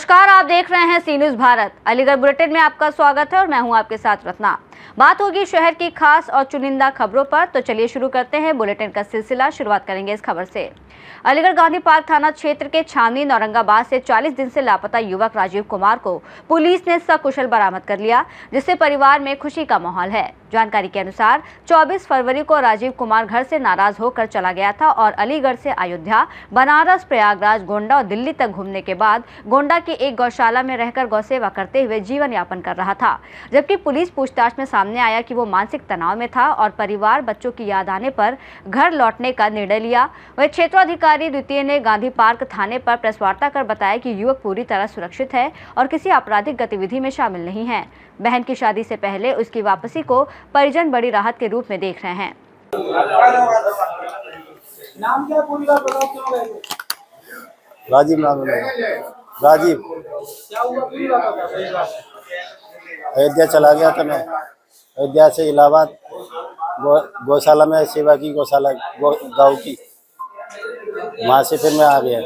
नमस्कार, आप देख रहे हैं सी न्यूज भारत। अलीगढ़ बुलेटिन में आपका स्वागत है और मैं हूं आपके साथ रत्ना। बात होगी शहर की खास और चुनिंदा खबरों पर, तो चलिए शुरू करते हैं बुलेटिन का सिलसिला। शुरुआत करेंगे इस खबर से। अलीगढ़ गांधी पार्क थाना क्षेत्र के छावनी औरंगाबाद से 40 दिन से लापता युवक राजीव कुमार को पुलिस ने सकुशल बरामद कर लिया, जिससे परिवार में खुशी का माहौल है। जानकारी के अनुसार 24 फरवरी को राजीव कुमार घर से नाराज होकर चला गया था और अलीगढ़ से अयोध्या, बनारस, प्रयागराज, गोंडा और दिल्ली तक घूमने के बाद गोंडा की एक गौशाला में रहकर गौसेवा करते हुए जीवन यापन कर रहा था। जबकि पुलिस पूछताछ में सामने आया कि वो मानसिक तनाव में था और परिवार बच्चों की याद आने पर घर लौटने का निर्णय लिया। वही क्षेत्राधिकारी द्वितीय ने गांधी पार्क थाने पर प्रेस वार्ता कर बताया कि युवक पूरी तरह सुरक्षित है और किसी आपराधिक गतिविधि में शामिल नहीं है। बहन की शादी से पहले उसकी वापसी को परिजन बड़ी राहत के रूप में देख रहे हैं। नाम क्या पूरी बात बताओ, क्यों गए? राजीव नाम है। राजीव क्या हुआ पूरी बात बताओ। अयोध्या चला गया था मैं। अयोध्या से इलाहाबाद गौशाला में सेवा की, गौशाला गाँव की। वहाँ से फिर मैं आ गया।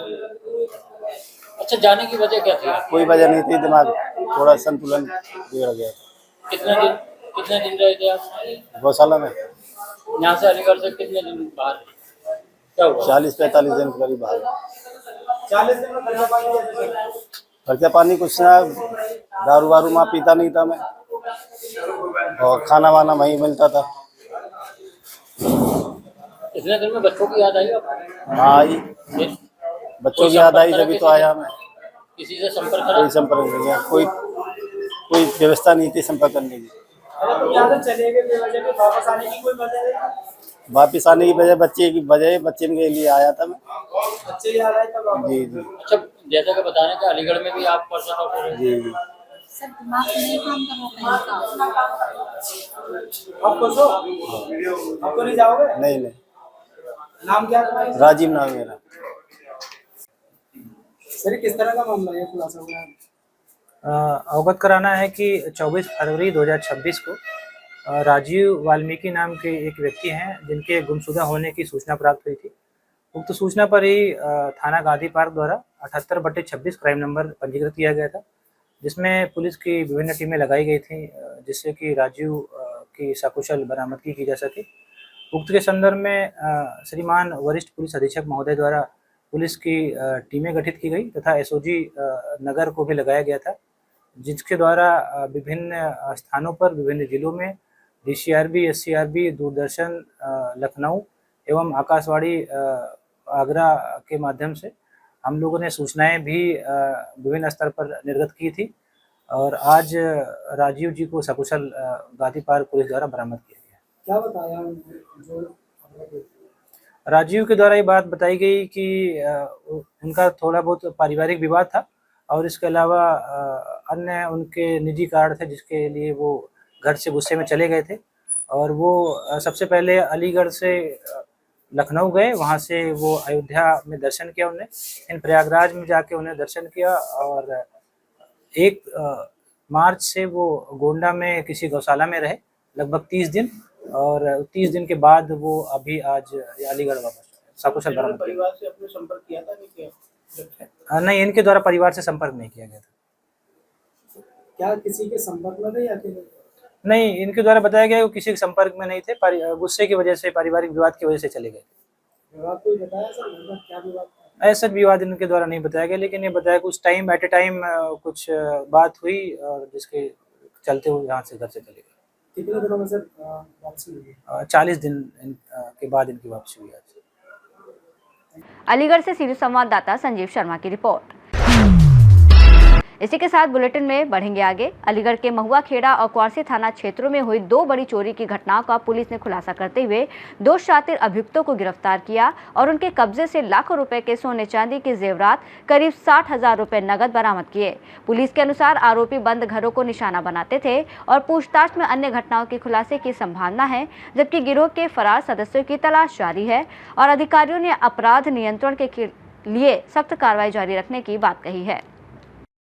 अच्छा, जाने की वजह क्या थी? कोई वजह नहीं थी, दिमाग थोड़ा संतुलन बिगड़ गया। कितने दिन रहे थे आप गौशाला में? यहाँ से अलीगढ़ से कितने दिन बाहर? क्या हुआ? 40-45 दिन के करीब बाहर। 40 दिन में खर्चा पानी कैसे चला? खर्चा पानी कुछ ना, दारू वारू माँ पीता नहीं था मैं, और खाना वाना वहीं मिलता था। इतने दिन में बच्चों की याद आई आपको? हाँ आई, बच्चों की याद आई, जब तो आया मैं। किसी से संपर्क कोई करा? संपर्क नहीं है, कोई व्यवस्था नहीं थी संपर्क करने की। अरे तुम यहाँ से चले गए बेवजह के, वापस आने की कोई वजह है? वापिस आने की वजह बच्चे की वजह, बच्चे के लिए आया था मैं। बच्चे याद आए तब वापस? जी जी अच्छा, जैसा कि बता रहे थे अलीगढ़ में भी आप पर्सन ऑफिसर जी जी। सर, दिमाग नहीं काम कर रहा आप खुश हो? आप तो नहीं जाओगे? नहीं नहीं, नाम क्या तुम्हारा? राजीव नाम है मेरा। सर किस तरह का मामला है, खुलासा हुआ है? अवगत कराना है कि 24 फरवरी 2026 को राजीव वाल्मीकि नाम के एक व्यक्ति हैं जिनके गुमशुदा होने की सूचना प्राप्त हुई थी। उक्त सूचना पर ही थाना गांधी पार्क द्वारा 78/26 क्राइम नंबर पंजीकृत किया गया था, जिसमें पुलिस की विभिन्न टीमें लगाई गई थी, जिससे कि राजीव की सकुशल बरामदगी की जा सके। उक्त के संदर्भ में श्रीमान वरिष्ठ पुलिस अधीक्षक महोदय द्वारा पुलिस की टीमें गठित की गई तथा एसओजी नगर को भी लगाया गया था, जिसके द्वारा विभिन्न स्थानों पर विभिन्न जिलों में डीसीआरबी, एससीआरबी, दूरदर्शन लखनऊ एवं आकाशवाणी आगरा के माध्यम से हम लोगों ने सूचनाएं भी विभिन्न स्तर पर निर्गत की थी और आज राजीव जी को सकुशल गांधी पार्क पुलिस द्वारा बरामद किया गया। क्या बताया जो राजीव के द्वारा ये बात बताई गई कि उनका थोड़ा बहुत पारिवारिक विवाद था और इसके अलावा अन्य उनके निजी कारण थे जिसके लिए वो घर से गुस्से में चले गए थे और वो सबसे पहले अलीगढ़ से लखनऊ गए, वहाँ से वो अयोध्या में दर्शन किया उन्हें, इन प्रयागराज में जाके उन्हें दर्शन किया और 1 मार्च से वो गोंडा में किसी गौशाला में रहे लगभग 30 दिन और 30 दिन के बाद वो अभी आज अलीगढ़ वापस सकुशल बरामद। परिवार से अपने संपर्क किया था नहीं किया? नहीं, इनके द्वारा परिवार से संपर्क नहीं किया गया था। क्या किसी के संपर्क में थे या अकेले? नहीं, इनके द्वारा बताया गया कि वो किसी के संपर्क में नहीं थे, गुस्से की वजह से, पारिवारिक विवाद की वजह से चले गए। विवाद कोई बताया सर, मतलब क्या विवाद था? ऐसा विवाद इनके द्वारा नहीं बताया गया, लेकिन ये बताया कि उस टाइम एट ए टाइम कुछ बात हुई और जिसके चलते हुए यहाँ से घर से चले गए। कितने दिनों में सर वापसी हुई? 40 दिन के बाद इनकी वापसी हुई आज। अलीगढ़ से सीधे संवाददाता संजीव शर्मा की रिपोर्ट। इसी के साथ बुलेटिन में बढ़ेंगे आगे। अलीगढ़ के महुआ खेड़ा और क्वारसी थाना क्षेत्रों में हुई 2 बड़ी चोरी की घटनाओं का पुलिस ने खुलासा करते हुए 2 शातिर अभियुक्तों को गिरफ्तार किया और उनके कब्जे से लाखों रुपए के सोने चांदी के जेवरात, करीब 60,000 रुपए नगद बरामद किए। पुलिस के अनुसार आरोपी बंद घरों को निशाना बनाते थे और पूछताछ में अन्य घटनाओं के खुलासे की संभावना है, जबकि गिरोह के फरार सदस्यों की तलाश जारी है और अधिकारियों ने अपराध नियंत्रण के लिए सख्त कार्रवाई जारी रखने की बात कही है।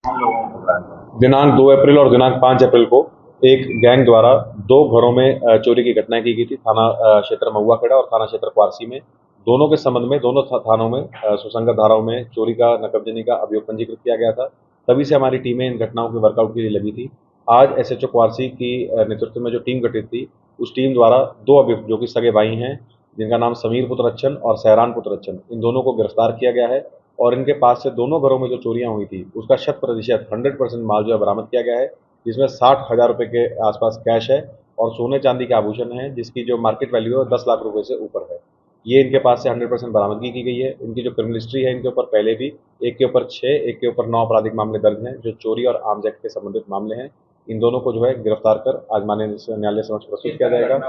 दिनांक 2 अप्रैल और दिनांक 5 अप्रैल को एक गैंग द्वारा 2 घरों में चोरी की घटनाएं की गई थी, थाना क्षेत्र महुआ खेड़ा और थाना क्षेत्र क्वारसी में। दोनों के संबंध में दोनों थानों में सुसंगत धाराओं में चोरी का, नकबजनी का अभियोग पंजीकृत किया गया था तभी से हमारी टीमें इन घटनाओं के वर्कआउट के लिए लगी थी। आज एसएचओ क्वारसी की नेतृत्व में जो टीम गठित थी, उस टीम द्वारा 2 अभियुक्त जो कि सगे भाई हैं, जिनका नाम समीर पुत्र अच्छन और सहरान पुत्र अच्छन, इन दोनों को गिरफ्तार किया गया है और इनके पास से दोनों घरों में जो चोरियां हुई थी उसका 100% माल जो है बरामद किया गया है, जिसमें 60,000 रुपये के आसपास कैश है और सोने चांदी के आभूषण हैं, जिसकी जो मार्केट वैल्यू है 10 लाख रुपये से ऊपर है। ये इनके पास से 100% बरामदगी की गई है। इनकी जो क्रिमिनल हिस्ट्री है, इनके ऊपर पहले भी एक के ऊपर 6, एक के ऊपर 9 आपराधिक मामले दर्ज हैं, जो चोरी और आर्म्स एक्ट के संबंधित मामले हैं। इन दोनों को जो है गिरफ्तार कर आज माननीय न्यायालय समक्ष प्रस्तुत किया जाएगा।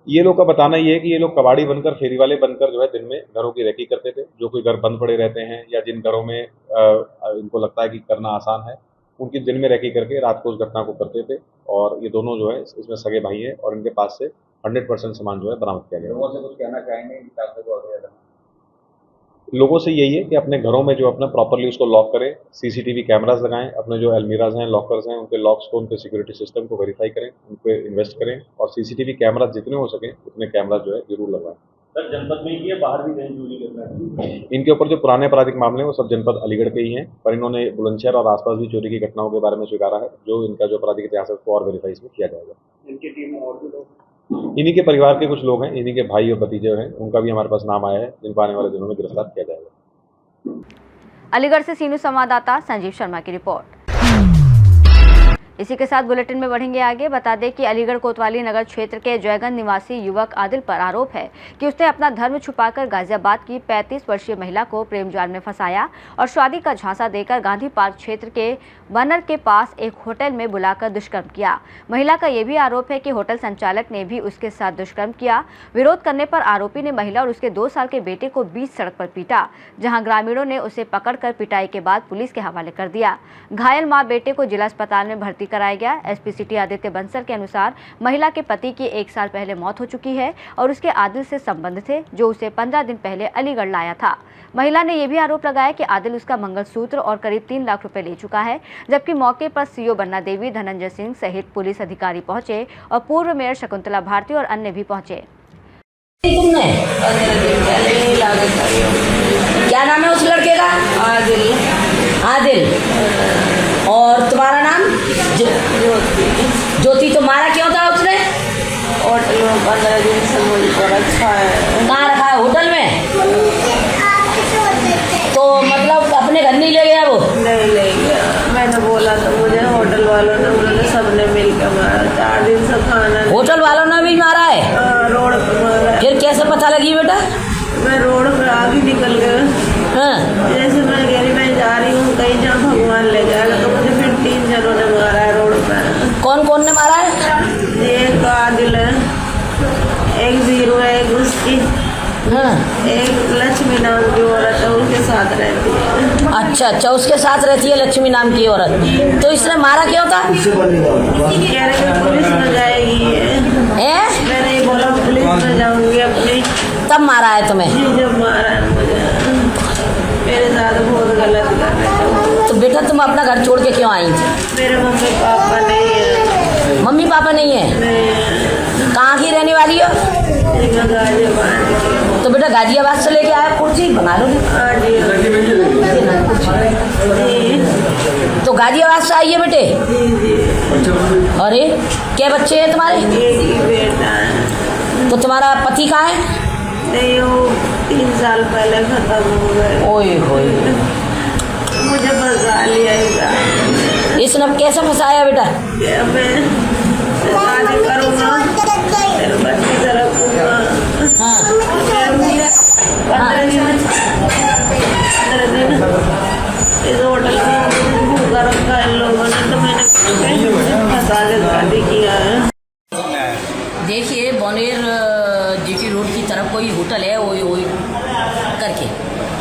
ये लोग का बताना ये है कि ये लोग कबाड़ी बनकर, फेरी वाले बनकर जो है दिन में घरों की रेकी करते थे। जो कोई घर बंद पड़े रहते हैं या जिन घरों में इनको लगता है कि करना आसान है, उनकी दिन में रेकी करके रात को उस घटना को करते थे। और ये दोनों जो है इसमें सगे भाई हैं और इनके पास से 100% सामान जो है बरामद किया गया। लोगों से कुछ कहना चाहेंगे इन कागजों को आगे बढ़ाने? लोगों से यही है कि अपने घरों में जो अपना प्रॉपरली उसको लॉक करें, सीसीटीवी कैमरास लगाएं, अपने जो अलमीराज हैं, लॉकर्स हैं, उनके लॉक्स को, उनके सिक्योरिटी सिस्टम को वेरीफाई करें, उन पर इन्वेस्ट करें और सीसीटीवी कैमरास जितने हो सके उतने कैमरास जो है जरूर लगवाएं। सर, जनपद में ही है, बाहर भी कहीं चोरी करना है? इनके ऊपर जो पुराने आपराधिक मामले हैं वो सब जनपद अलीगढ़ के ही हैं, पर इन्होंने बुलंदशहर और आसपास भी चोरी की घटनाओं के बारे में स्वीकारा है। जो इनका जो आपराधिक इतिहास है उसको और वेरीफाई इसमें किया जाएगा। इनकी टीम में और भी लोग? इन्हीं के परिवार के कुछ लोग हैं, इन्हीं के भाई और भतीजे हैं, उनका भी हमारे पास नाम आया है, जिनको आने वाले दिनों में गिरफ्तार किया जाएगा। अलीगढ़ से सीनू संवाददाता संजीव शर्मा की रिपोर्ट। इसी के साथ बुलेटिन में बढ़ेंगे आगे। बता दें कि अलीगढ़ कोतवाली नगर क्षेत्र के जयगंज निवासी युवक आदिल पर आरोप है कि उसने अपना धर्म छुपाकर गाजियाबाद की 35 वर्षीय महिला को प्रेम जाल में फंसाया और शादी का झांसा देकर गांधी पार्क क्षेत्र के बनर के पास एक होटल में बुलाकर दुष्कर्म किया। महिला का यह भी आरोप है कि होटल संचालक ने भी उसके साथ दुष्कर्म किया। विरोध करने पर आरोपी ने महिला और उसके 2 साल के बेटे को बीच सड़क पर पीटा, जहां ग्रामीणों ने उसे पकड़कर पिटाई के बाद पुलिस के हवाले कर दिया। घायल मां बेटे को जिला अस्पताल में भर्ती कराया गया। एसपी सिटी आदित्य बंसल के अनुसार महिला के पति की 1 साल पहले मौत हो चुकी है और उसके आदिल से संबंध थे, जो उसे 15 दिन पहले अलीगढ़ लाया था। महिला ने यह भी आरोप लगाया कि आदिल उसका मंगलसूत्र और करीब 3 लाख रुपए ले चुका है, जबकि मौके पर सीओ बन्ना देवी, धनंजय सिंह सहित पुलिस अधिकारी पहुंचे और पूर्व मेयर शकुंतला भारती और अन्य भी पहुंचे। क्या नाम है उस लड़के का? आदिल। आदिल। और तुम्हारा नाम? ज्योति। तो मारा क्यों था उसने? होटल में 15 दिन से मुझे रखा है। कहाँ रखा है? होटल में। तो मतलब अपने घर नहीं ले गया वो? नहीं ले गया। मैंने बोला तो मुझे होटल वालों ने, उन्होंने सबने मिलकर मारा। 4 दिन से खाना। होटल वालों ने भी मारा है? रोड पर मारा। फिर कैसे पता लगी बेटा? मैं रोड पर आगे निकल गया। हाँ। जैसे मैं कह रही मैं जा रही हूँ कहीं, जहाँ भगवान ले जाएगा, तो मुझे फिर 3 जनों ने मारा है रोड पर। कौन कौन ने मारा है? एक आदिल है, एक वीरू है, एक उसकी, हाँ। एक लक्ष्मी नाम की औरत है, उसके साथ रहती है। अच्छा, उसके साथ रहती है लक्ष्मी नाम की औरत। तो इसने मारा क्यों था? कह रहे पुलिस में जाएगी। मैंने ही बोला पुलिस में जाऊंगी अपनी। तब मारा है तुम्हें? जी, जब मारा है मुझे। मेरे साथ बहुत गलत कर रहे थे। तो बेटा तुम अपना घर छोड़ के क्यों आई थी? मेरे मम्मी पापा नहीं है। मम्मी पापा नहीं है? कहाँ की रहने वाली हो? गाजियाबाद। तो बेटा गाजियाबाद से लेके आया कुर्सी बना लो। तो गाजियाबाद से आई है बेटे? अरे क्या बच्चे हैं तुम्हारे? एक ही बेटा है। तो तुम्हारा पति कहाँ है? नहीं, वो 3 साल पहले खत्म हो गए। ओए होए, मुझे फंसा लिया इसने कैसे फंसाया बेटा? मैं शादी करूँगा, फिर बच्चे से रखूँगा। हाँ। 15 दिन इस होटल में भूखा रखा इन लोगों ने, तो मैंने फंसा के शादी किया है। देखिए, बोनेर जीटी रोड की तरफ कोई होटल है ओई करके,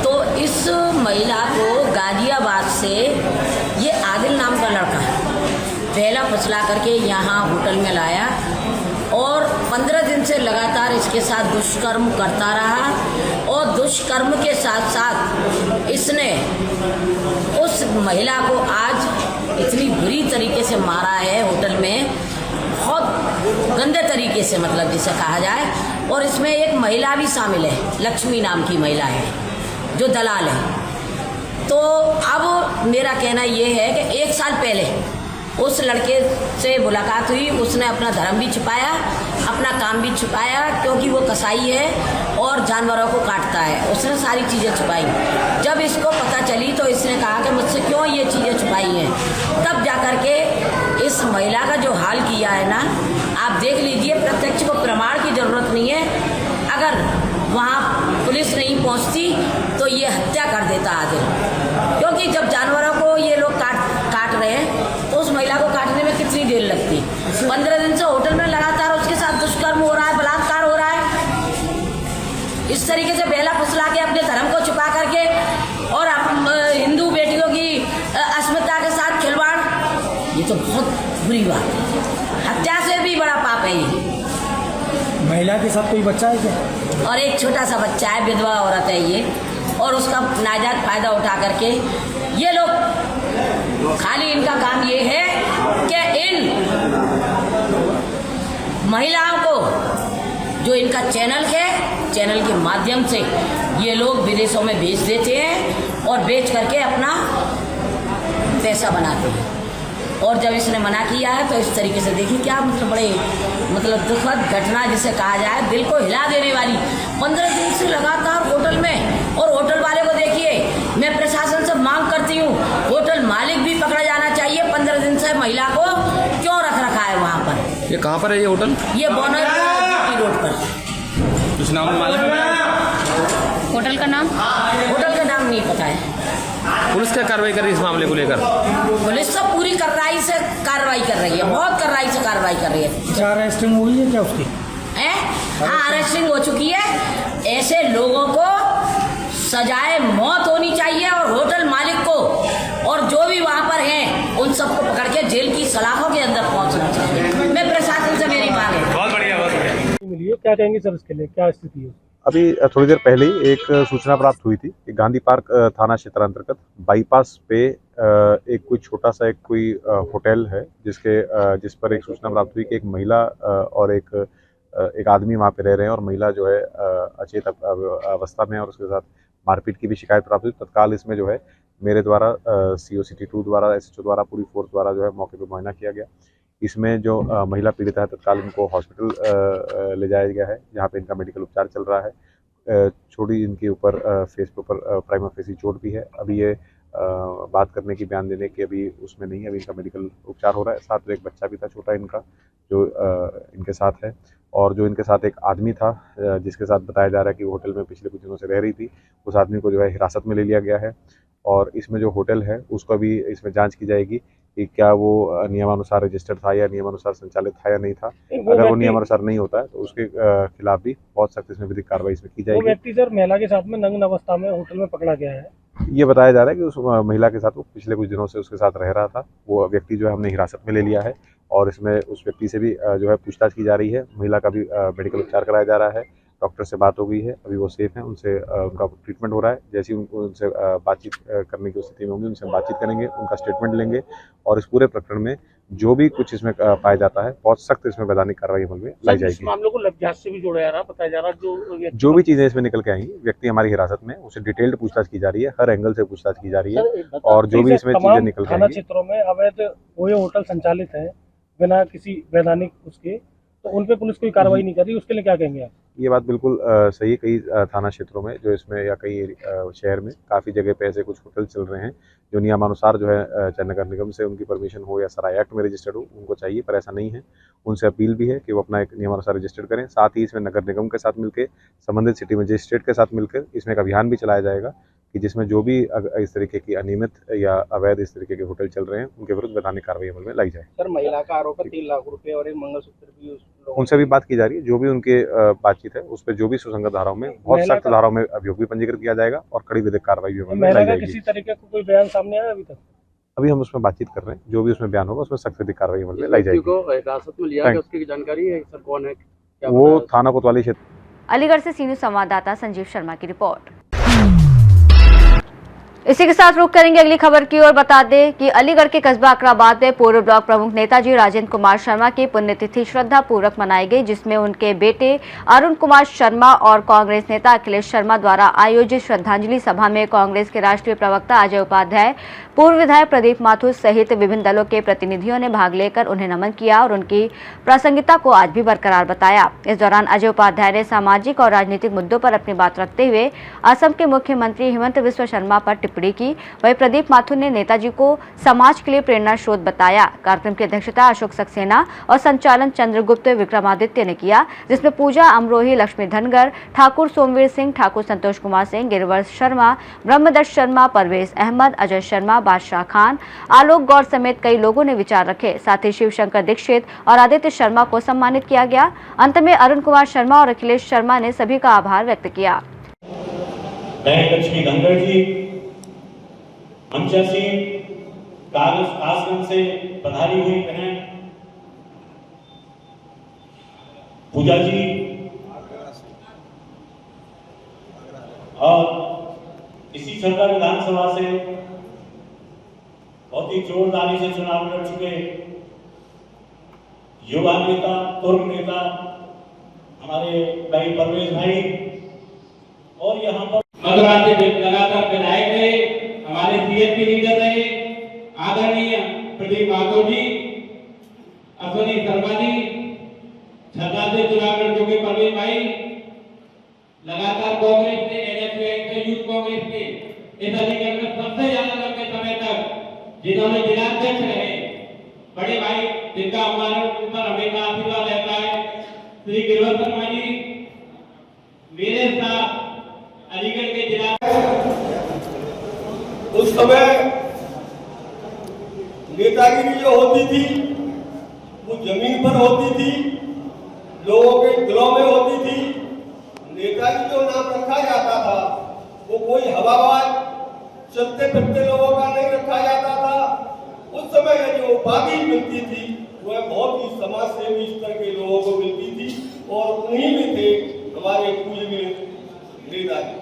तो इस महिला को गाजियाबाद से ये आदिल नाम का लड़का पहला फसला करके यहाँ होटल में लाया और 15 दिन से लगातार इसके साथ दुष्कर्म करता रहा और दुष्कर्म के साथ साथ इसने उस महिला को आज इतनी बुरी तरीके से मारा है होटल में, बहुत गंदे तरीके से, मतलब जिसे कहा जाए। और इसमें एक महिला भी शामिल है, लक्ष्मी नाम की महिला है जो दलाल है। तो अब मेरा कहना ये है कि 1 साल पहले उस लड़के से मुलाकात हुई, उसने अपना धर्म भी छुपाया, अपना काम भी छुपाया, क्योंकि वो कसाई है और जानवरों को काटता है, उसने सारी चीज़ें छुपाई। जब इसको पता चली तो इसने कहा कि मुझसे क्यों ये चीज़ें छुपाई हैं, तब जा कर के इस महिला का जो हाल किया है ना, आप देख लीजिए, प्रत्यक्ष को प्रमाण की ज़रूरत नहीं है, अगर वहाँ पुलिस नहीं पहुँचती तो ये हत्या कर देता आदमी, क्योंकि जब जानवरों को ये लोग काट रहे हैं तो उस महिला को काटने में कितनी देर लगती। 15 दिन से होटल में लगातार उसके साथ दुष्कर्म हो रहा है, बलात्कार हो रहा है, इस तरीके से बेला फुसला के अपने धर्म को छुपा करके और हिंदू बेटियों की अस्मिता के साथ खिलवाड़, ये तो बहुत बुरी बात है, हत्या से भी बड़ा पाप है ये। महिला के साथ कोई बच्चा है क्या? और एक छोटा सा बच्चा है, विधवा औरत है ये, और उसका नाजायज फायदा उठा करके ये लोग, खाली इनका काम ये है कि इन महिलाओं को, जो इनका चैनल है, चैनल के माध्यम से ये लोग विदेशों में भेज देते हैं और बेच करके अपना पैसा बनाते हैं। और जब इसने मना किया है तो इस तरीके से देखिए क्या बड़े दुखद घटना जिसे कहा जाए, दिल को हिला देने वाली। 15 दिन से लगातार होटल में, और होटल वाले को देखिए, मैं प्रशासन से मांग करती हूँ, होटल मालिक भी पकड़ा जाना चाहिए। 15 दिन से महिला को क्यों रखा है वहाँ पर? ये कहाँ पर है ये होटल? ये बोनर की रोड पर। कुछ नाम मालूम है? होटल का नाम नहीं पता है। पुलिस क्या कार्रवाई कर रही है इस मामले को लेकर? पुलिस तो पूरी कार्रवाई से कार्रवाई कर रही है, बहुत कार्रवाई से कार्रवाई कर रही है। क्या अरेस्टिंग हुई है क्या उसकी? हाँ, अरेस्टिंग हो चुकी है। ऐसे लोगों को सजाए मौत होनी चाहिए, और होटल मालिक को और जो भी वहाँ पर हैं उन सबको पकड़ के जेल की सलाखों के अंदर पहुँचना चाहिए। मैं प्रशासन से मेरी मांग है। बहुत बढ़िया, बहुत बढ़िया। मिलिए, क्या कहेंगे सर इसके लिए, क्या स्थिति है? अभी थोड़ी देर पहले ही एक सूचना प्राप्त हुई थी कि गांधी पार्क थाना क्षेत्र अंतर्गत बाईपास पे एक कोई छोटा सा एक कोई होटल है जिस पर एक सूचना प्राप्त हुई कि एक महिला और एक आदमी वहाँ पे रह रहे हैं, और महिला जो है अचेत अवस्था में, और उसके साथ मारपीट की भी शिकायत प्राप्त हुई। तत्काल इसमें जो है मेरे द्वारा CO City 2 द्वारा, SHO द्वारा, पूरी फोर्स द्वारा जो है मौके पर मुआयना किया गया। इसमें जो महिला पीड़िता है, तत्काल इनको हॉस्पिटल ले जाया गया है, जहाँ पे इनका मेडिकल उपचार चल रहा है। छोटी इनके ऊपर फेस के ऊपर प्राइमा फेसी चोट भी है। अभी ये बात करने की, बयान देने की अभी उसमें नहीं है, अभी इनका मेडिकल उपचार हो रहा है। साथ में एक बच्चा भी था छोटा इनका, जो इनके साथ है, और जो इनके साथ एक आदमी था जिसके साथ बताया जा रहा है कि वो होटल में पिछले कुछ दिनों से रह रही थी, उस आदमी को जो है हिरासत में ले लिया गया है। और इसमें जो होटल है उसका भी इसमें जांच की जाएगी कि क्या वो नियमानुसार रजिस्टर्ड था या नियमानुसार संचालित था या नहीं था। अगर वो नियमानुसार नहीं होता है तो उसके खिलाफ भी बहुत सख्त इसमें विधिक कार्रवाई इसमें की जाएगी। वो व्यक्ति सर महिला के साथ में नग्न अवस्था में होटल में पकड़ा गया है। ये बताया जा रहा है कि उस महिला के साथ वो पिछले कुछ दिनों से उसके साथ रह रहा था। वो व्यक्ति जो है हमने हिरासत में ले लिया है, और इसमें उस व्यक्ति से भी जो है पूछताछ की जा रही है। महिला का भी मेडिकल उपचार कराया जा रहा है, डॉक्टर से बात हो गई है, अभी वो सेफ हैं, उनसे उनका ट्रीटमेंट हो रहा है। जैसे ही उनसे बातचीत करने की स्थिति में होंगे उनसे बातचीत करेंगे, उनका स्टेटमेंट लेंगे, और इस पूरे प्रकरण में जो भी कुछ इसमें पाया जाता है बहुत सख्त इसमें वैधानिक कार्रवाई अमल में लाई जाएगी। इस मामले को लवजात से भी जोड़ा जा रहा है, बताया जा रहा है। जो भी चीजें इसमें निकल के आएंगी, व्यक्ति हमारी हिरासत में, उसे डिटेल्ड पूछताछ की जा रही है, हर एंगल से पूछताछ की जा रही है, और जो भी इसमें चीजें निकल के आएंगी। क्षेत्रों में अवैध वो होटल संचालित है बिना किसी वैधानिक उसके, तो उन पे पुलिस कोई कार्रवाई नहीं कर रही, उसके लिए क्या कहेंगे आप? ये बात बिल्कुल सही। कई थाना क्षेत्रों में जो इसमें, या कई शहर में काफ़ी जगह पे ऐसे कुछ होटल चल रहे हैं जो नियमानुसार जो है, चाहे नगर निगम से उनकी परमिशन हो या सराय एक्ट में रजिस्टर्ड हो, उनको चाहिए, पर ऐसा नहीं है। उनसे अपील भी है कि वो अपना एक नियमानुसार रजिस्टर्ड करें। साथ ही इसमें नगर निगम के साथ मिलकर, संबंधित सिटी मजिस्ट्रेट के साथ मिलकर इसमें एक अभियान भी चलाया जाएगा कि जिसमें जो भी इस तरीके की अनियमित या अवैध इस तरीके के होटल चल रहे हैं उनके विरुद्ध वैधानिक कार्रवाई अमल में लाई जाए। सर, महिला का आरोप है 3 लाख रुपए और एक मंगलसूत्र भी उनसे भी बात की जा रही है। जो भी उनके बातचीत है उस पर जो भी सुसंगत धाराओं में, बहुत सख्त धाराओं में अभियोग भी पंजीकृत किया जाएगा, और कड़ी विधिक कार्रवाई भी अमल में लाई जाएगी। किसी तरीके का कोई बयान सामने आया अभी तक? अभी हम उसमें बातचीत कर रहे हैं, जो भी उसमें बयान होगा उसमें सख्त विधिक कार्रवाई अमल में लाई जाएगी। हिरासत में लिया गया, उसकी जानकारी है सर, कौन है? वो थाना कोतवाली क्षेत्र। अलीगढ़ से सीनियर संवाददाता संजीव शर्मा की रिपोर्ट। इसी के साथ रुख करेंगे अगली खबर की ओर। बता दें कि अलीगढ़ के कस्बा अकराबाद में पूर्व ब्लॉक प्रमुख नेताजी राजेंद्र कुमार शर्मा की पुण्यतिथि श्रद्धा पूर्वक मनाई गई, जिसमें उनके बेटे अरुण कुमार शर्मा और कांग्रेस नेता अखिलेश शर्मा द्वारा आयोजित श्रद्धांजलि सभा में कांग्रेस के राष्ट्रीय प्रवक्ता अजय उपाध्याय, पूर्व विधायक प्रदीप माथुर सहित विभिन्न दलों के प्रतिनिधियों ने भाग लेकर उन्हें नमन किया और उनकी प्रासंगिकता को आज भी बरकरार बताया। इस दौरान अजय उपाध्याय ने सामाजिक और राजनीतिक मुद्दों पर अपनी बात रखते हुए असम के मुख्यमंत्री हिमंत बिस्वा शर्मा पर टिप्पणी की। वहीं प्रदीप माथुर ने नेताजी को समाज के लिए प्रेरणा स्रोत बताया। कार्यक्रम की अध्यक्षता अशोक सक्सेना और संचालन चंद्रगुप्त विक्रमादित्य ने किया, जिसमें पूजा अमरोही, लक्ष्मी धनगर, ठाकुर सोमवीर सिंह, ठाकुर संतोष कुमार सिंह, गिरिवर शर्मा, ब्रह्मदत्त शर्मा, परवेज अहमद, अजय शर्मा, बादशाह खान, आलोक गौर समेत कई लोगों ने विचार रखे। साथ ही शिवशंकर दीक्षित और आदित्य शर्मा को सम्मानित किया गया। अंत में अरुण कुमार शर्मा और अखिलेश शर्मा ने सभी का आभार व्यक्त किया। लक्ष्मी धनगर जी हमचसी कासगंज से पधारी हुई बहन पूजा जी और इसी छत्ता विधानसभा से बहुत ही जोरदारी से चुनाव लड़ चुके युवा नेता, तुर्क नेता हमारे भाई परवेज भाई, और यहाँ पर लगातार विधायक रहे, हमारे सीएसपी लीडर रहे आदरणीय प्रदीप माथुर जी, अश्विनी शर्मा जी, छत्ता से चुनाव लड़ चुके परवेज भाई, लगातार कांग्रेस के एनएसयूआई के यूथ कांग्रेस के इस अलीगढ़ में सबसे ज्यादा लंबे समय तक जिन्होंने जिलाध्यक्ष रहे बड़े भाई, जिनका हमारे ऊपर हमेशा आशीर्वाद रहता है, श्री गिरिवर शर्मा जी, मेरे साथ अलीगढ़ के जिला उस समय नेतागिरी जो होती थी वो जमीन पर होती थी, लोगों के दिलों में होती थी। नेताजी जो नाम रखा जाता था वो कोई हवाबाज चलते फिरते लोगों का नहीं रखा जाता था। उस समय जो उपाधि मिलती थी वह बहुत ही समाज सेवी स्तर के लोगों को मिलती थी और उन्हीं में थे हमारे पूजनीय नेताजी।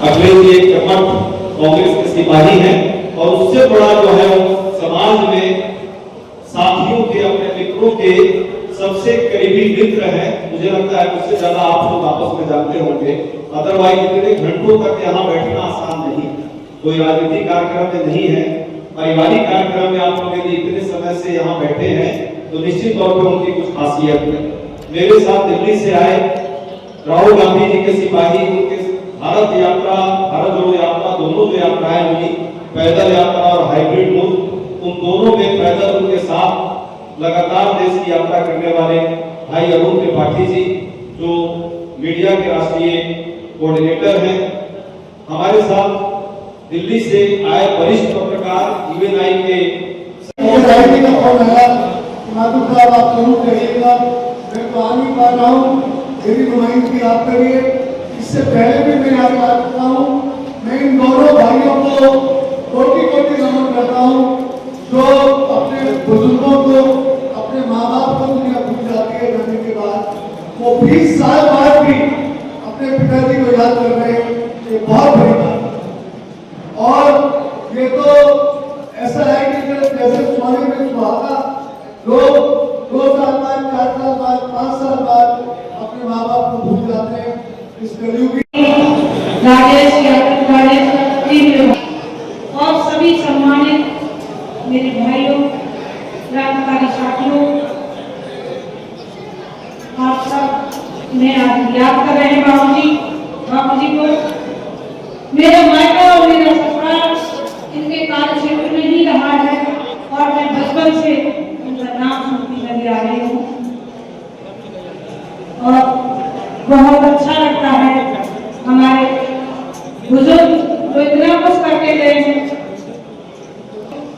अखिलेश जी एक कर्मठ कांग्रेस के सिपाही हैं और उससे बड़ा जो है वो समाज में साथियों के, अपने मित्रों के सबसे करीबी मित्र है। मुझे लगता है उससे ज्यादा आप लोग आपस में जानते होंगे। अदरवाइज इतने घंटों तक यहाँ बैठना आसान नहीं, कोई राजनीतिक कार्यक्रम में नहीं है, पारिवारिक कार्यक्रम में आप लोग यदि इतने समय से यहाँ बैठे हैं तो निश्चित तौर पर उनकी कुछ खासियत है। मेरे साथ दिल्ली से आए राहुल गांधी जी के सिपाही, उनके भारत यात्रा, भारत जोड़ो यात्रा, दोनों जो यात्राएं हुई, पैदल यात्रा और हाइब्रिड मूव, उन दोनों में पैदल उनके साथ लगातार देश की यात्रा करने वाले भाई अरुण त्रिपाठी जी, जो मीडिया के राष्ट्रीय कोऑर्डिनेटर हैं। हमारे साथ दिल्ली से आए वरिष्ठ पत्रकार यूएनआई के आप जरूर कहिएगा, मैं तो आ नहीं पा रहा हूँ, मेरी नुमाइंदगी आप करिए। इससे पहले भी मैं यहाँ बात करता हूँ, मैं इन दोनों भाइयों को कोटि कोटि नमन करता हूँ जो अपने बुजुर्गों को, अपने माँ बाप को दुनिया भूल जाती है जाने के बाद, वो 20 साल बाद भी अपने पिताजी को याद कर रहे हैं, ये बहुत बड़ी बात है। और ये तो ऐसा है कि जैसे सोने में सुहागा लोग 2 साल बाद, 4 साल बाद, 5 साल बाद अपने माँ बाप को भूल जाते हैं। इस कलयुगी और सभी सम्मानित मेरे भाइयों, क्रांतिकारी साथियों, आप सब मैं आज याद कर रहे हैं बापू जी को। मेरा मायका और मेरा ससुराल इनके कार्य क्षेत्र में ही रहा है और मैं बचपन से उनका नाम सुनती नजर आ रही हूँ और बहुत अच्छा लगता है। हमारे बुजुर्ग जो इतना कुछ करके गए हैं,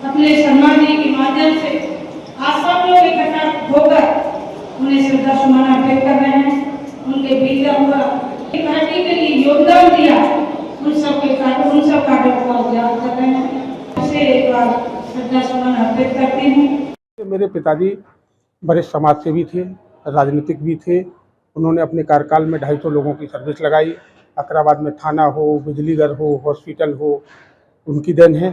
अपने शर्मा जी के माध्यम से आज सब लोग इकट्ठा होकर उन्हें श्रद्धा सुमन अर्पित कर रहे हैं। उनके बीता हुआ पार्टी के लिए योगदान दिया, उन सब कार्यों को याद कर रहे हैं। उसे एक बार श्रद्धा सुमन अर्पित करती हूँ। मेरे पिताजी बड़े समाज सेवी थे, राजनीतिक भी थे। उन्होंने अपने कार्यकाल में 250 लोगों की सर्विस लगाई। अकराबाद में थाना हो, बिजलीघर हो, हॉस्पिटल हो, उनकी देन है।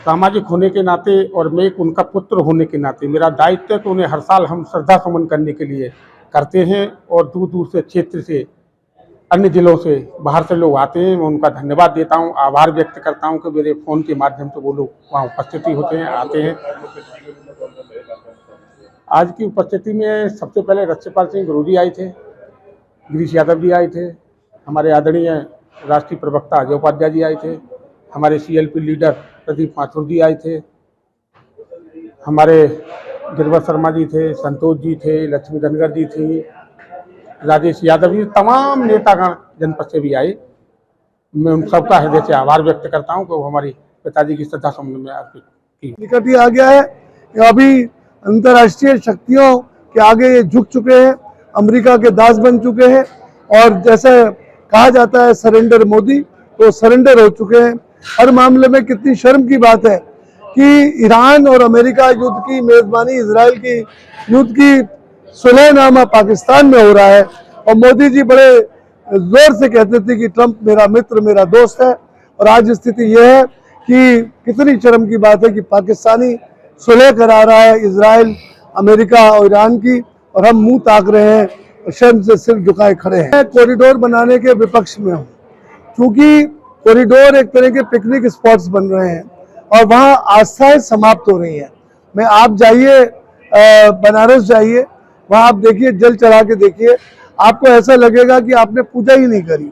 सामाजिक होने के नाते और मैं एक उनका पुत्र होने के नाते मेरा दायित्व है कि उन्हें हर साल हम श्रद्धा सुमन करने के लिए करते हैं और दूर दूर से क्षेत्र से, अन्य जिलों से, बाहर से लोग आते हैं। मैं उनका धन्यवाद देता हूं, आभार व्यक्त करता हूं कि मेरे फ़ोन के माध्यम से वो लोग वहाँ उपस्थिति होते हैं, आते हैं। आज की उपस्थिति में सबसे पहले रक्षपाल सिंह गुरु जी आए थे, गिरीश यादव जी आए थे, हमारे आदरणीय राष्ट्रीय प्रवक्ता अजय उपाध्याय जी आए थे, हमारे CLP लीडर प्रदीप माथुर जी आए थे, हमारे गिरवर शर्मा जी थे, संतोष जी थे, लक्ष्मी धनगर जी थी, राजेश यादव जी, तमाम नेतागण जनपद से भी आए। मैं उन सबका हृदय से आभार व्यक्त करता हूं कि वो हमारी पिताजी की श्रद्धा सुमन में अर्पित की। निकट ही आ गया है, अभी अंतर्राष्ट्रीय शक्तियों के आगे ये झुक चुके हैं, अमेरिका के दास बन चुके हैं और जैसे कहा जाता है सरेंडर मोदी, तो सरेंडर हो चुके हैं। हर मामले में कितनी शर्म की बात है कि ईरान और अमेरिका युद्ध की मेजबानी, इजराइल की युद्ध की सुलहनामा पाकिस्तान में हो रहा है और मोदी जी बड़े जोर से कहते थे कि ट्रंप मेरा मित्र, मेरा दोस्त है। और आज स्थिति यह है कि कितनी शर्म की बात है कि पाकिस्तानी सुलह करा रहा है इजराइल, अमेरिका और ईरान की, और हम मुंह ताक रहे हैं और शर्म से सिर झुकाए खड़े हैं। मैं कॉरिडोर बनाने के विपक्ष में हूँ, क्योंकि कॉरिडोर एक तरह के पिकनिक स्पॉट्स बन रहे हैं और वहाँ आस्थाएं समाप्त हो रही हैं। मैं आप जाइए, बनारस जाइए, वहाँ आप देखिए, जल चढ़ा के देखिए, आपको ऐसा लगेगा कि आपने पूजा ही नहीं करी।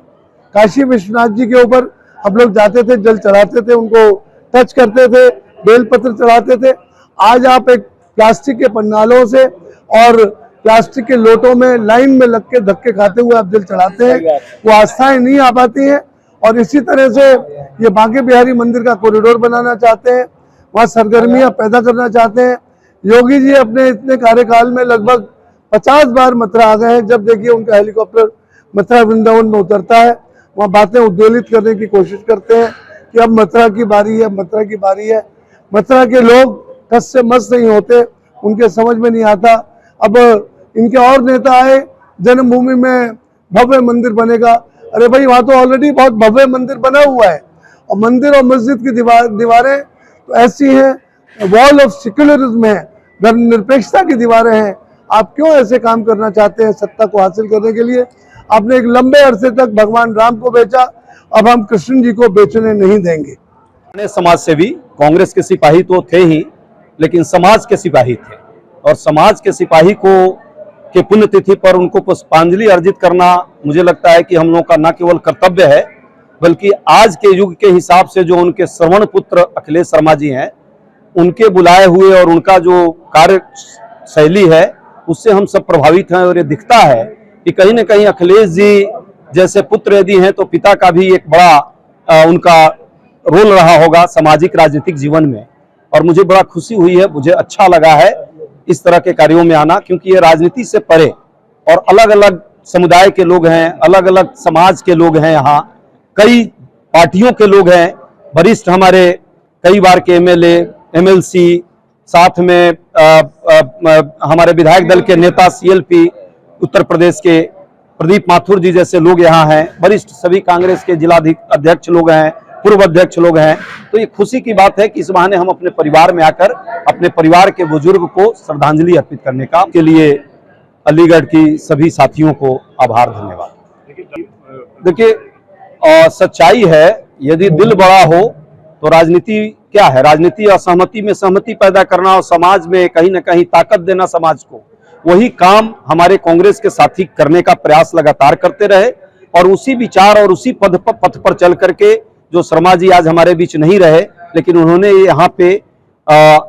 काशी विश्वनाथ जी के ऊपर हम लोग जाते थे, जल चढ़ाते थे, उनको टच करते थे, बेलपत्र चढ़ाते थे। आज आप एक प्लास्टिक के पंडालों से और प्लास्टिक के लोटों में लाइन में लग के धक्के खाते हुए आप जल चढ़ाते हैं, वो आस्थाएं नहीं आ पाती हैं। और इसी तरह से ये बांके बिहारी मंदिर का कॉरिडोर बनाना चाहते हैं, वहाँ सरगर्मियां पैदा करना चाहते हैं। योगी जी अपने इतने कार्यकाल में लगभग 50 बार मथुरा आ गए हैं। जब देखिए उनका हेलीकॉप्टर मथुरा वृंदावन में उतरता है, वहाँ बातें उद्वेलित करने की कोशिश करते हैं कि अब मथुरा की बारी है, मथुरा की बारी है। मथुरा के लोग कस से मस नहीं होते, उनके समझ में नहीं आता। अब इनके और नेता आए, जन्मभूमि में भव्य मंदिर बनेगा। अरे भाई, वहाँ तो ऑलरेडी बहुत भव्य मंदिर बना हुआ है और मंदिर और मस्जिद की दीवारें तो ऐसी हैं, वॉल ऑफ सेक्युलरिज्म है, धर्मनिरपेक्षता की दीवारें हैं। आप क्यों ऐसे काम करना चाहते हैं सत्ता को हासिल करने के लिए? आपने एक लंबे अरसे तक भगवान राम को बेचा, अब हम कृष्ण जी को बेचने नहीं देंगे। समाज सेवी कांग्रेस के सिपाही तो थे ही, लेकिन समाज के सिपाही थे और समाज के सिपाही के पुण्यतिथि पर उनको पुष्पांजलि अर्जित करना मुझे लगता है कि हम लोगों का न केवल कर्तव्य है, बल्कि आज के युग के हिसाब से जो उनके श्रवण पुत्र अखिलेश शर्मा जी हैं, उनके बुलाए हुए और उनका जो कार्य शैली है उससे हम सब प्रभावित हैं। और ये दिखता है कि कहीं न कहीं अखिलेश जी जैसे पुत्र यदि हैं तो पिता का भी एक बड़ा उनका रोल रहा होगा सामाजिक राजनीतिक जीवन में। और मुझे बड़ा खुशी हुई है, मुझे अच्छा लगा है इस तरह के कार्यों में आना, क्योंकि ये राजनीति से परे और अलग अलग समुदाय के लोग हैं, अलग अलग समाज के लोग हैं, यहाँ कई पार्टियों के लोग हैं, वरिष्ठ हमारे कई बार के MLA MLC, साथ में हमारे विधायक दल के नेता CLP उत्तर प्रदेश के प्रदीप माथुर जी जैसे लोग यहाँ हैं, वरिष्ठ सभी कांग्रेस के जिला अध्यक्ष लोग हैं, पूर्व अध्यक्ष लोग हैं। तो ये खुशी की बात है कि इस बहाने हम अपने परिवार में आकर अपने परिवार के बुजुर्ग को श्रद्धांजलि अर्पित करने का के लिए अलीगढ़ की सभी साथियों को आभार, धन्यवाद। देखिए, सच्चाई है, यदि दिल बड़ा हो तो राजनीति क्या है? राजनीति असहमति में सहमति पैदा करना और समाज में कहीं ना कहीं ताकत देना समाज को, वही काम हमारे कांग्रेस के साथी करने का प्रयास लगातार करते रहे। और उसी विचार और उसी पथ पर चल करके जो शर्मा जी आज हमारे बीच नहीं रहे, लेकिन उन्होंने यहाँ पे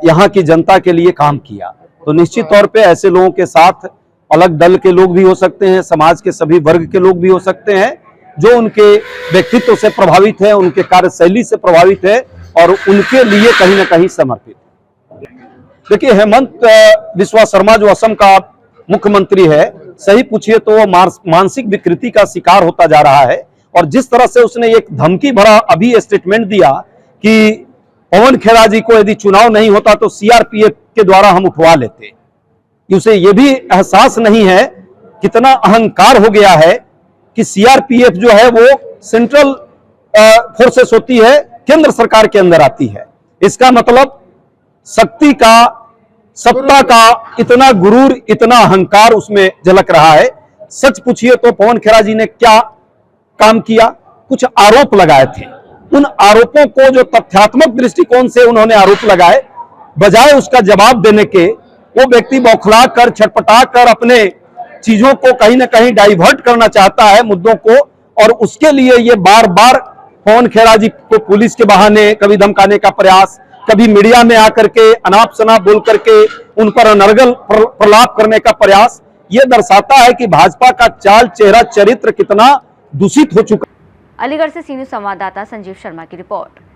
यहाँ की जनता के लिए काम किया। तो निश्चित तौर पे ऐसे लोगों के साथ अलग दल के लोग भी हो सकते हैं, समाज के सभी वर्ग के लोग भी हो सकते हैं जो उनके व्यक्तित्व से प्रभावित है, उनके कार्यशैली से प्रभावित है और उनके लिए कहीं ना कहीं समर्पित। देखिए, हेमंत बिस्वा शर्मा जो असम का मुख्यमंत्री है, सही पूछिए तो वो मानसिक विकृति का शिकार होता जा रहा है। और जिस तरह से उसने एक धमकी भरा अभी स्टेटमेंट दिया कि पवन खेड़ा जी को यदि चुनाव नहीं होता तो CRPF के द्वारा हम उठवा लेते, उसे ये भी एहसास नहीं है, कितना अहंकार हो गया है कि सीआरपीएफ जो है वो सेंट्रल फोर्सेस होती है, केंद्र सरकार के अंदर आती है। इसका मतलब शक्ति का, सत्ता का इतना गुरूर, इतना अहंकार उसमें झलक रहा है। सच पूछिए तो पवन खेरा जी ने क्या काम किया? कुछ आरोप लगाए थे, उन आरोपों को जो तथ्यात्मक दृष्टिकोण से उन्होंने आरोप लगाए, बजाय उसका जवाब देने के वो व्यक्ति बौखला कर, छटपटा कर अपने चीजों को कहीं ना कहीं डाइवर्ट करना चाहता है, मुद्दों को, और उसके लिए ये बार बार पवन खेरा जी को पुलिस के बहाने कभी धमकाने का प्रयास, कभी मीडिया में आकर के अनाप शनाप बोल करके उन पर अनर्गल प्रलाप करने का प्रयास, ये दर्शाता है कि भाजपा का चाल, चेहरा, चरित्र कितना दूषित हो चुका। अलीगढ़ से सीनियर संवाददाता संजीव शर्मा की रिपोर्ट।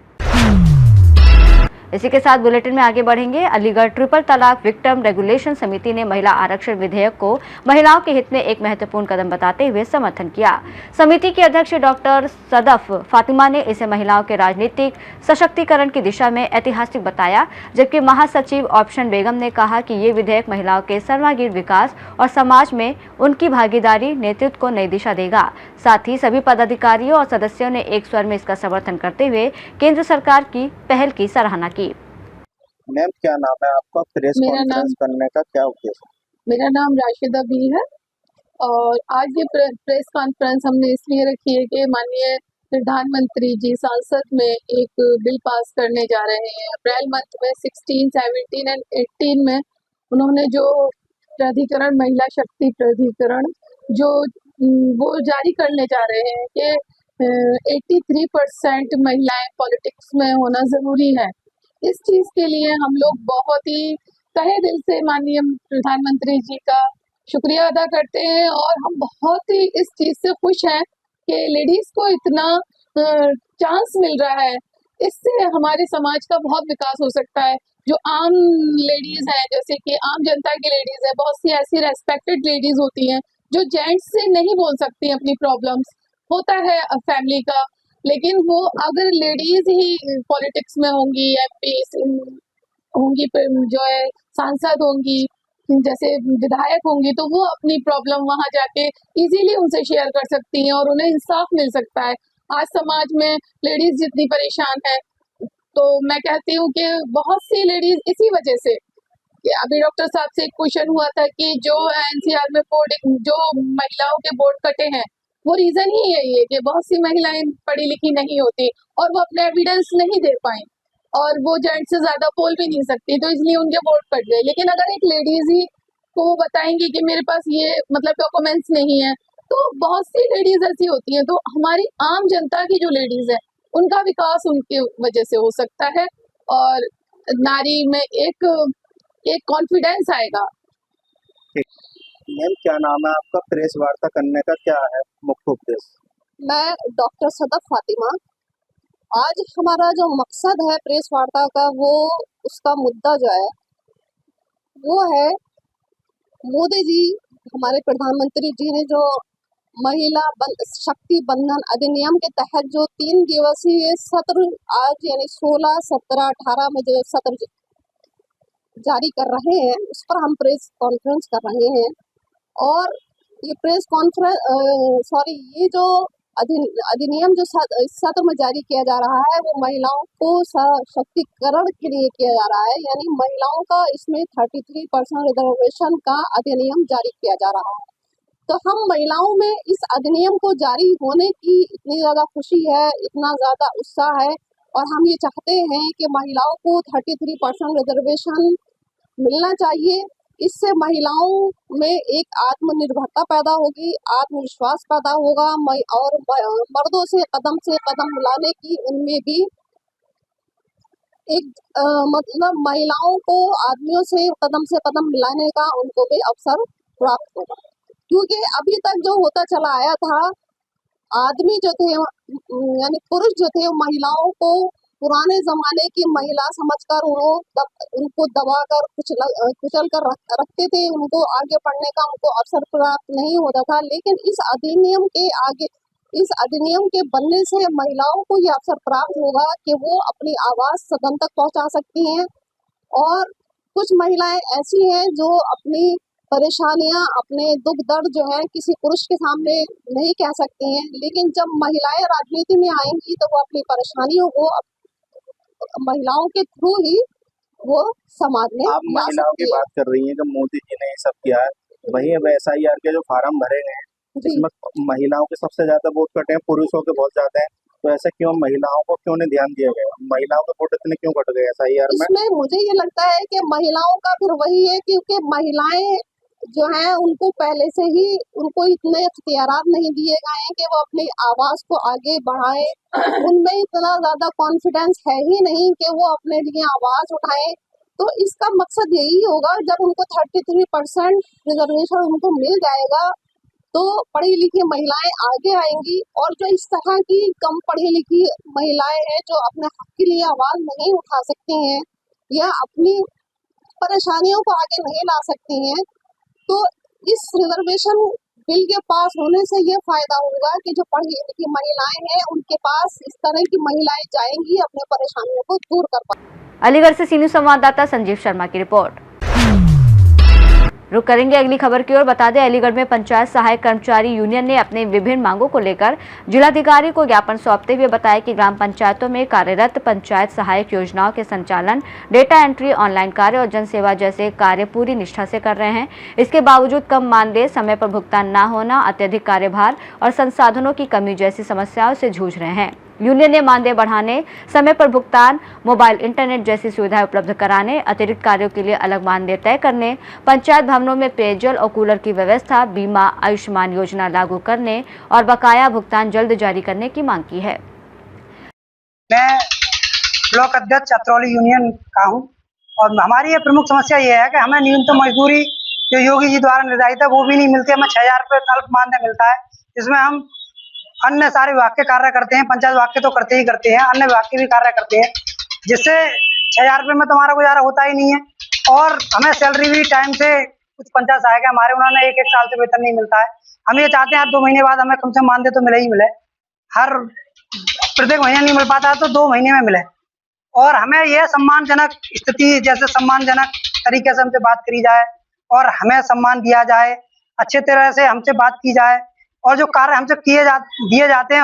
इसी के साथ बुलेटिन में आगे बढ़ेंगे। अलीगढ़ ट्रिपल तलाक विक्टिम रेगुलेशन समिति ने महिला आरक्षण विधेयक को महिलाओं के हित में एक महत्वपूर्ण कदम बताते हुए समर्थन किया। समिति की अध्यक्ष डॉक्टर सदफ फातिमा ने इसे महिलाओं के राजनीतिक सशक्तिकरण की दिशा में ऐतिहासिक बताया, जबकि महासचिव ऑप्शन बेगम ने कहा कि ये विधेयक महिलाओं के सर्वांगीण विकास और समाज में उनकी भागीदारी, नेतृत्व को नई दिशा देगा। साथ ही सभी पदाधिकारियों और सदस्यों ने एक स्वर में इसका समर्थन करते हुए केंद्र सरकार की पहल की सराहना की। मैम, क्या नाम है आपका? प्रेस कॉन्फ्रेंस करने का क्या उद्देश्य? मेरा नाम राशिदा बी है और आज ये प्रेस कॉन्फ्रेंस हमने इसलिए रखी है कि माननीय प्रधानमंत्री जी संसद में एक बिल पास करने जा रहे हैं। अप्रैल मंथ में 16, 17 एंड 18 में उन्होंने जो प्राधिकरण, महिला शक्ति प्राधिकरण, जो वो जारी करने जा रहे हैं कि 83% महिलाएं पॉलिटिक्स में होना जरूरी है। इस चीज के लिए हम लोग बहुत ही तहे दिल से माननीय प्रधानमंत्री जी का शुक्रिया अदा करते हैं और हम बहुत ही इस चीज से खुश हैं कि लेडीज को इतना चांस मिल रहा है। इससे हमारे समाज का बहुत विकास हो सकता है। जो आम लेडीज हैं, जैसे कि आम जनता की लेडीज है, बहुत सी ऐसी रेस्पेक्टेड लेडीज होती हैं जो जेंट्स से नहीं बोल सकती अपनी प्रॉब्लम्स, होता है फैमिली का, लेकिन वो अगर लेडीज ही पॉलिटिक्स में होंगी, एमपी होंगी, जो है सांसद होंगी, जैसे विधायक होंगी, तो वो अपनी प्रॉब्लम वहां जाके इजीली उनसे शेयर कर सकती हैं और उन्हें इंसाफ मिल सकता है। आज समाज में लेडीज जितनी परेशान है, तो मैं कहती हूँ कि बहुत सी लेडीज इसी वजह से, अभी डॉक्टर साहब से एक क्वेश्चन हुआ था कि जो एनसीआर में बोर्ड, जो महिलाओं के बोर्ड कटे हैं, वो रीजन ही यही है कि बहुत सी महिलाएं पढ़ी लिखी नहीं होती और वो अपने एविडेंस नहीं दे पाई और वो जेंट्स से ज्यादा बोल भी नहीं सकती, तो इसलिए उनके बोर्ड कट गए। लेकिन अगर एक लेडीज ही को वो बताएंगी कि मेरे पास ये मतलब डॉक्यूमेंट्स नहीं है, तो बहुत सी लेडीज ऐसी होती हैं। तो हमारी आम जनता की जो लेडीज है, उनका विकास उनकी वजह से हो सकता है और नारी में एक कॉन्फिडेंस आएगा। मैम, क्या नाम है आपका? प्रेस वार्ता करने का क्या है मुख्य उद्देश्य? मैं डॉक्टर सदफ फातिमा। आज हमारा जो मकसद है प्रेस वार्ता का, वो उसका मुद्दा जो है वो है मोदी जी, हमारे प्रधानमंत्री जी ने जो महिला शक्ति बंधन अधिनियम के तहत जो 3 दिवसीय सत्र आज यानी 16, 17, 18 में जो सत्र जारी कर रहे हैं, उस पर हम प्रेस कॉन्फ्रेंस कर रहे हैं। और ये प्रेस कॉन्फ्रेंस ये जो अधिनियम जो इस सत्र में जारी किया जा रहा है, वो महिलाओं को सशक्तिकरण के लिए किया जा रहा है, यानी महिलाओं का इसमें 33% रिजर्वेशन का अधिनियम जारी किया जा रहा है। तो हम महिलाओं में इस अधिनियम को जारी होने की इतनी ज़्यादा खुशी है, इतना ज़्यादा उत्साह है और हम ये चाहते हैं कि महिलाओं को 33% रिजर्वेशन मिलना चाहिए। इससे महिलाओं में एक आत्मनिर्भरता पैदा होगी, आत्मविश्वास पैदा होगा और मर्दों से कदम मिलाने की उनमें भी एक मतलब महिलाओं को आदमियों से कदम मिलाने का उनको भी अवसर प्राप्त होगा। क्योंकि अभी तक जो होता चला आया था, आदमी जो थे यानी पुरुष जो थे, महिलाओं को पुराने जमाने की महिला समझकर उनको दबाकर कुचल कर रखते थे, उनको आगे बढ़ने का उनको अवसर प्राप्त नहीं होता था। लेकिन इस अधिनियम के बनने से महिलाओं को ये अवसर प्राप्त होगा कि वो अपनी आवाज सदन तक पहुंचा सकती हैं। और कुछ महिलाएं ऐसी हैं जो अपनी परेशानियां, अपने दुख दर्द जो है किसी पुरुष के सामने नहीं कह सकती हैं, लेकिन जब महिलाएं राजनीति में आएंगी तो वो अपनी परेशानियों को महिलाओं के थ्रू ही वो समाज में आप ला महिलाओं सकती की है। बात कर रही हैं कि मोदी जी ने ये सब किया है, वहीं अब SIR के जो फार्म भरे गए हैं जिसमें महिलाओं के सबसे ज्यादा वोट कटे हैं, पुरुषों के बहुत ज्यादा हैं, तो ऐसा क्यों महिलाओं को क्यों नहीं ध्यान दिया गया? महिलाओं के वोट इतने क्यों कट गए SIR में? इसमें मुझे ये लगता है कि महिलाओं का फिर वही है, क्योंकि महिलाएं जो हैं उनको पहले से ही उनको इतने इख्तियारात नहीं दिए गए हैं कि वो अपनी आवाज को आगे बढ़ाएं। उनमें इतना ज्यादा कॉन्फिडेंस है ही नहीं कि वो अपने लिए आवाज उठाएं। तो इसका मकसद यही होगा, जब उनको 33% रिजर्वेशन उनको मिल जाएगा तो पढ़ी लिखी महिलाएं आगे आएंगी, और जो इस तरह की कम पढ़ी लिखी महिलाएं हैं जो अपने हक के लिए आवाज नहीं उठा सकती हैं या अपनी परेशानियों को आगे नहीं ला सकती हैं, तो इस रिजर्वेशन बिल के पास होने से ये फायदा होगा कि जो पढ़ी लिखी महिलाएं हैं उनके पास इस तरह की महिलाएं जाएंगी, अपने परेशानियों को दूर कर पाएंगी। अलीगढ़ से सीनियर संवाददाता संजीव शर्मा की रिपोर्ट। रुक करेंगे अगली खबर की ओर। बता दें, अलीगढ़ में पंचायत सहायक कर्मचारी यूनियन ने अपने विभिन्न मांगों को लेकर जिलाधिकारी को ज्ञापन सौंपते हुए बताया कि ग्राम पंचायतों में कार्यरत पंचायत सहायक योजनाओं के संचालन, डेटा एंट्री, ऑनलाइन कार्य और जन सेवा जैसे कार्य पूरी निष्ठा से कर रहे हैं। इसके बावजूद कम मानदेय, समय पर भुगतान न होना, अत्यधिक कार्यभार और संसाधनों की कमी जैसी समस्याओं से जूझ रहे हैं। यूनियन ने मानदेय बढ़ाने, समय पर भुगतान, मोबाइल इंटरनेट जैसी सुविधाएं उपलब्ध कराने, अतिरिक्त कार्यों के लिए अलग मानदेय तय करने, पंचायत भवनों में पेयजल और कूलर की व्यवस्था, बीमा, आयुष्मान योजना लागू करने और बकाया भुगतान जल्द जारी करने की मांग की है। मैं ब्लॉक अध्यक्ष चतरौली यूनियन का हूँ और हमारी ये प्रमुख समस्या ये है कि हमें न्यूनतम मजदूरी जो योगी जी द्वारा निर्धारित है वो भी नहीं मिलती। हमें 6000 रुपये अल्प मानदेय मिलता है, जिसमें हम अन्य सारे विभाग के कार्य करते हैं। पंचायत विभाग के तो करते ही करते हैं, अन्य विभाग के भी कार्य करते हैं, जिससे 6000 रुपये में तो हमारा गुजारा होता ही नहीं है। और हमें सैलरी भी टाइम से, कुछ पंचायत सहायक हमारे, उन्होंने 1-1 साल से वेतन नहीं मिलता है। हम ये चाहते हैं 2 महीने बाद हमें कम से कम मानदेय तो मिले ही मिले, हर प्रत्येक महीने नहीं मिल पाता तो 2 महीने में मिले। और हमें यह सम्मानजनक स्थिति, जैसे सम्मानजनक तरीके से हमसे बात करी जाए और हमें सम्मान दिया जाए, अच्छे तरह से हमसे बात की जाए, और जो कार्य हमसे दिए जाते हैं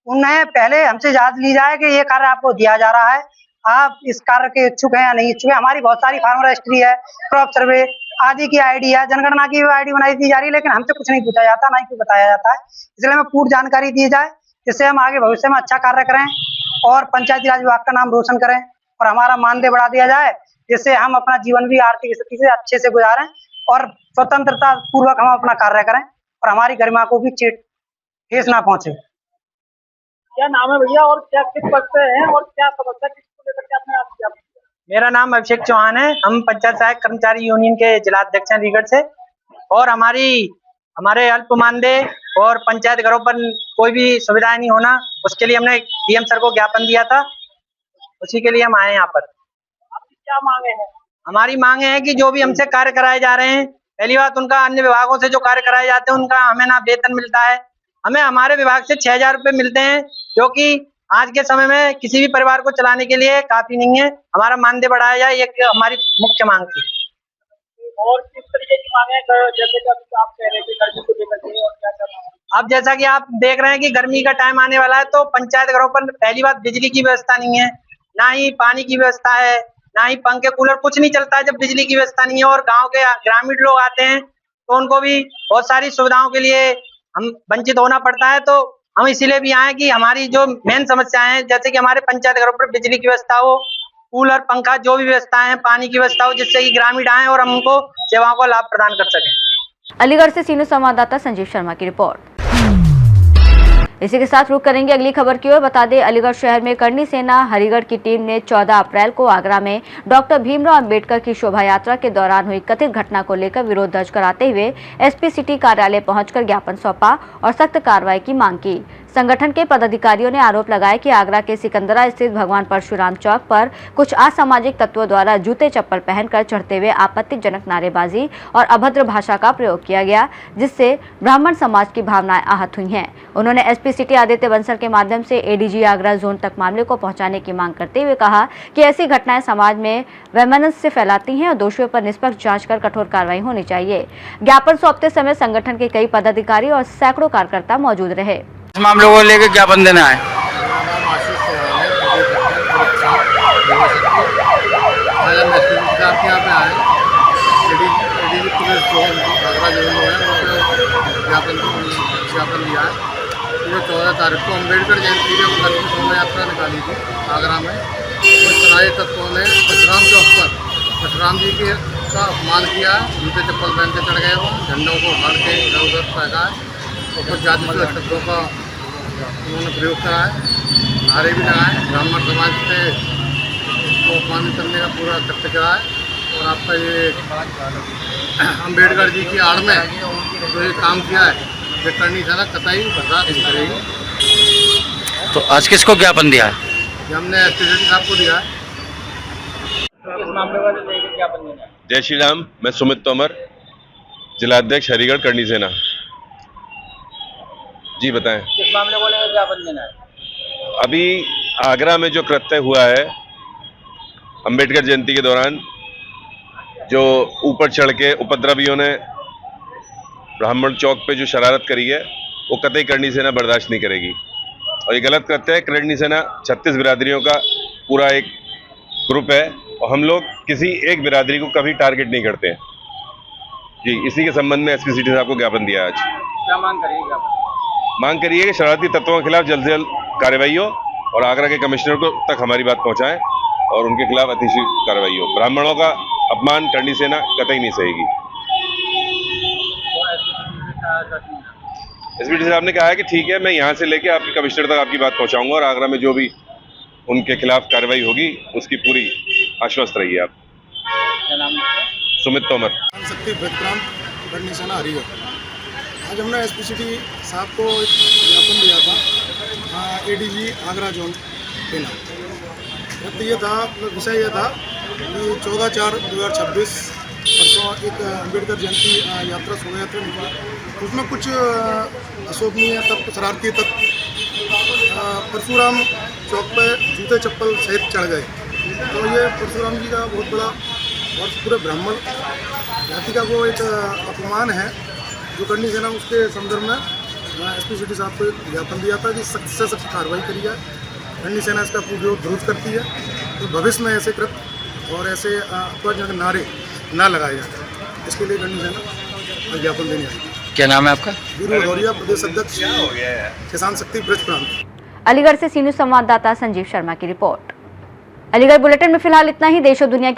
उन्हें पहले हमसे जांच ली जाए कि ये कार्य आपको दिया जा रहा है, आप इस कार्य के इच्छुक हैं या नहीं इच्छुक है। हमारी बहुत सारी फार्म रजिस्ट्री है, क्रॉप सर्वे आदि की आईडी है, जनगणना की आईडी बनाई दी जा रही है, लेकिन हमसे कुछ नहीं पूछा जाता, ना ही कुछ बताया जाता है। इसलिए हमें पूर्ण जानकारी दी जाए, जिससे हम आगे भविष्य में अच्छा कार्य करें और पंचायती राज विभाग का नाम रोशन करें और हमारा मानदेय बढ़ा दिया जाए, जिससे हम अपना जीवन भी आर्थिक स्थिति से अच्छे से गुजारें और स्वतंत्रता पूर्वक हम अपना कार्य करें और हमारी गरिमा को भी ठेस ना पहुंचे। क्या नाम है भैया और क्या किस पद से हैं और क्या समस्या किसको लेकर के आपने आप किया? मेरा नाम अभिषेक चौहान है, हम पंचायत सहायक कर्मचारी यूनियन के जिला अध्यक्ष हैं अलीगढ़ से। और हमारे अल्प मानदेय और पंचायत घरों पर कोई भी सुविधाएं नहीं होना, उसके लिए हमने डीएम सर को ज्ञापन दिया था, उसी के लिए हम आए यहाँ पर। आपकी क्या मांगे हैं? हमारी मांगे हैं कि जो भी हमसे कार्य कराए जा रहे हैं, पहली बात उनका अन्य विभागों से जो कार्य कराए जाते हैं उनका हमें ना वेतन मिलता है, हमें हमारे विभाग से 6000 रुपये मिलते हैं, जो कि आज के समय में किसी भी परिवार को चलाने के लिए काफी नहीं है। हमारा मानदेय बढ़ाया जाए, ये हमारी मुख्य मांग थी। और किस तरीके की मांगे हैं, जैसे कि आप कह रहे थे गर्मी को लेकर के, और क्या क्या? अब जैसा कि आप देख रहे हैं कि गर्मी का टाइम आने वाला है, तो पंचायत घरों पर पहली बात बिजली की व्यवस्था नहीं है, ना ही पानी की व्यवस्था है, ना ही पंखे कूलर, कुछ नहीं चलता है जब बिजली की व्यवस्था नहीं है। और गांव के ग्रामीण लोग आते हैं तो उनको भी बहुत सारी सुविधाओं के लिए हम वंचित होना पड़ता है। तो हम इसीलिए भी आए कि हमारी जो मेन समस्याएं हैं, जैसे कि हमारे पंचायत घरों पर बिजली की व्यवस्था हो, कूलर पंखा जो भी व्यवस्था है, पानी की व्यवस्था हो, जिससे कि ग्रामीण आए और हम उनको सेवाओं का लाभ प्रदान कर सकें। अलीगढ़ से सीनियर संवाददाता संजीव शर्मा की रिपोर्ट। इसी के साथ रुक करेंगे अगली खबर की ओर। बता दें, अलीगढ़ शहर में करनी सेना हरिगढ़ की टीम ने 14 अप्रैल को आगरा में डॉक्टर भीमराव अंबेडकर की शोभा यात्रा के दौरान हुई कथित घटना को लेकर विरोध दर्ज कराते हुए एसपी सिटी कार्यालय पहुंचकर ज्ञापन सौंपा और सख्त कार्रवाई की मांग की। संगठन के पदाधिकारियों ने आरोप लगाया कि आगरा के सिकंदरा स्थित भगवान परशुराम चौक पर कुछ असामाजिक तत्वों द्वारा जूते चप्पल पहनकर चढ़ते हुए आपत्तिजनक नारेबाजी और अभद्र भाषा का प्रयोग किया गया, जिससे ब्राह्मण समाज की भावनाएं आहत हुई हैं। उन्होंने एसपी सिटी आदित्य बंसल के माध्यम से एडीजी आगरा जोन तक मामले को पहुंचाने की मांग करते हुए कहा कि ऐसी घटनाएं समाज में वैमनस्य फैलाती हैं और दोषियों पर निष्पक्ष जांच कर कठोर कार्रवाई होनी चाहिए। ज्ञापन सौंपते समय संगठन के कई पदाधिकारी और सैकड़ों कार्यकर्ता मौजूद रहे। इस मामले को लेकर ज्ञापन देना है। ज्ञापन दिया है। 14 तारीख को अम्बेडकर जयंती के उपलक्ष्य में शोभा यात्रा निकाली थी आगरा में। कुछ सराय तत्वों ने परशुराम चौक पर परशुराम जी के का अपमान किया है, जूते चप्पल पहन के चढ़ गए, वो झंडों को उखाड़ के इधर उधर फेंका है और कुछ जाति शब्दों का उन्होंने प्रयोग करा है, नारे भी लगाए, ब्राह्मण समाज से को अपमानित करने का पूरा कृत्य करा है। और आपका ये अम्बेडकर जी की आड़ में जो ये काम किया है, ये करनी था ना, कतई बर्दाश्त नहीं करेगी। तो आज किसको ज्ञापन दिया है? ये हमने एसपी साहब को दिया है। इस मामले को लेकर ज्ञापन देना है। जय श्री राम। मैं सुमित तोमर, जिलाध्यक्ष हरिगढ़ करनी सेना। जी बताएं। किस मामले को लेकर ज्ञापन देना है? अभी आगरा में जो कृत्य हुआ है अंबेडकर जयंती के दौरान, जो ऊपर चढ़ के उपद्रवियों ने ब्राह्मण चौक पे जो शरारत करी है, वो कतई करनी सेना बर्दाश्त नहीं करेगी और ये गलत करते हैं। करनी सेना 36 बिरादरियों का पूरा एक ग्रुप है और हम लोग किसी एक बिरादरी को कभी टारगेट नहीं करते हैं। जी, इसी के संबंध में एसपी सिटी साहब को ज्ञापन दिया आज। क्या मांग करिएगा? मांग करिए कि शरारती तत्वों के खिलाफ जल्द से जल्द कार्रवाई हो और आगरा के कमिश्नर को तक हमारी बात पहुंचाएं और उनके खिलाफ अतिशीघ्र कार्रवाई हो। ब्राह्मणों का अपमान करनी सेना कतई नहीं सहेगी। एसपी साहब ने कहा है कि ठीक है, मैं यहाँ से लेके आपके कमिश्नर तक आपकी बात पहुंचाऊंगा और आगरा में जो भी उनके खिलाफ कार्रवाई होगी उसकी पूरी आश्वस्त रहिए आप। क्या नाम है? सुमित तोमर। शक्ति वेदप्रांत करनी सेना हरिगढ़। आज हमने एसपी सिटी साहब को एक ज्ञापन दिया था एडीजी आगरा जोन के नाम। ये था, विषय ये था कि 14/4/2026 परसों एक अम्बेडकर जयंती यात्रा शोभा यात्रा निकली। उसमें कुछ अशोभनीय तत्व, शरारती तत्व परशुराम चौक पे जूते चप्पल सहित चढ़ गए। तो ये परशुराम जी का बहुत बड़ा और पूरे ब्राह्मण जाति का वो एक अपमान है जो करनी सेना, उसके संदर्भ में एसपी सिटी साहब को एक ज्ञापन दिया था कि सख्त से सख्त कार्रवाई करी जाए। करनी सेना इसका विरोध करती है तो भविष्य में ऐसे कृत्य और ऐसे अपमानजनक नारे ना लगाए जाए, इसके लिए करनी सेना ज्ञापन देने आई। क्या नाम है आपका? गुरु भदौरिया, प्रदेश अध्यक्ष किसान शक्ति ब्रज प्रांत। अलीगढ़ से सीनियर संवाददाता संजीव शर्मा की रिपोर्ट। अलीगढ़ बुलेटिन में फिलहाल इतना ही। देश और दुनिया